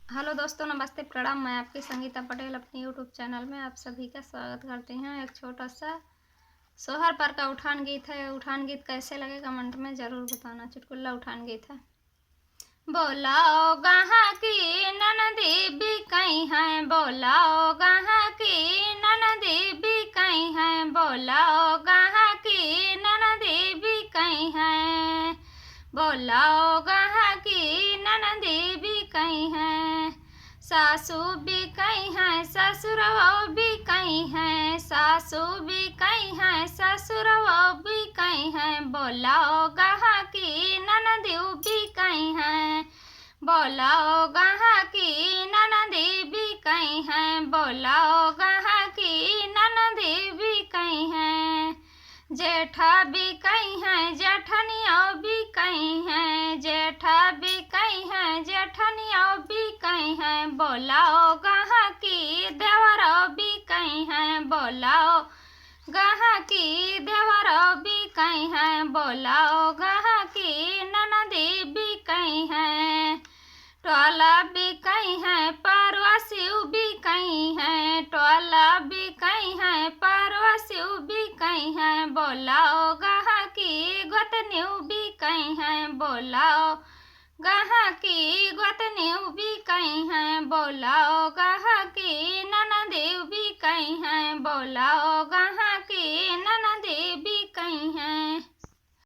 Hello दोस्तों, नमस्ते, प्रणाम। मैं आपकी संगीता पटेल अपने यूट्यूब चैनल में आप सभी का स्वागत करती हूँ। एक छोटा सा सोहर पर का उठान गीत है। उठान गीत कैसे लगे कमेंट में ज़रूर बताना। चुटकुला उठान गीत है। बोलाओ गहाँ की ननदी भी कहीं है, बोलाओ गहाँ की ननदी भी कहीं है, बोलाओ गहाँ की ननदी भी कहीं है, बोलाओ गहाँ की ननदी भी कहीं है। सासू भी कहीं है, ससुरवा भी कहीं है, सासू भी कहीं है, ससुरवा भी कहीं है, बोलाओ गहाँ की ननदी भी कहीं है, बोलाओ गहाँ की ननदी भी कहीं है, बोलाओ गहाँ की ननदी भी कहीं है। जेठा भी कहीं है, जेठनिया भी कहीं है, जेठा भी कहीं है, जेठनिया भी कहीं है, बोलाओ गहाँ की देवरा भी कहीं है, बोलाओ गहाँ की देवरा भी कहीं है, बोलाओ गहाँ की ननदी भी कहीं है। टोला भी कहीं है, परवासी भी कहीं है, टोला भी कहीं है, परवासी भी कहीं है, बोलाओ गहाँ की गोतनी भी कहीं है, बोलाओ गहाँ की गोतनी भी कहीं है, बोलाओ गहाँ की ननदी भी कहीं है, बोलाओ गहाँ की ननदी भी कहीं है।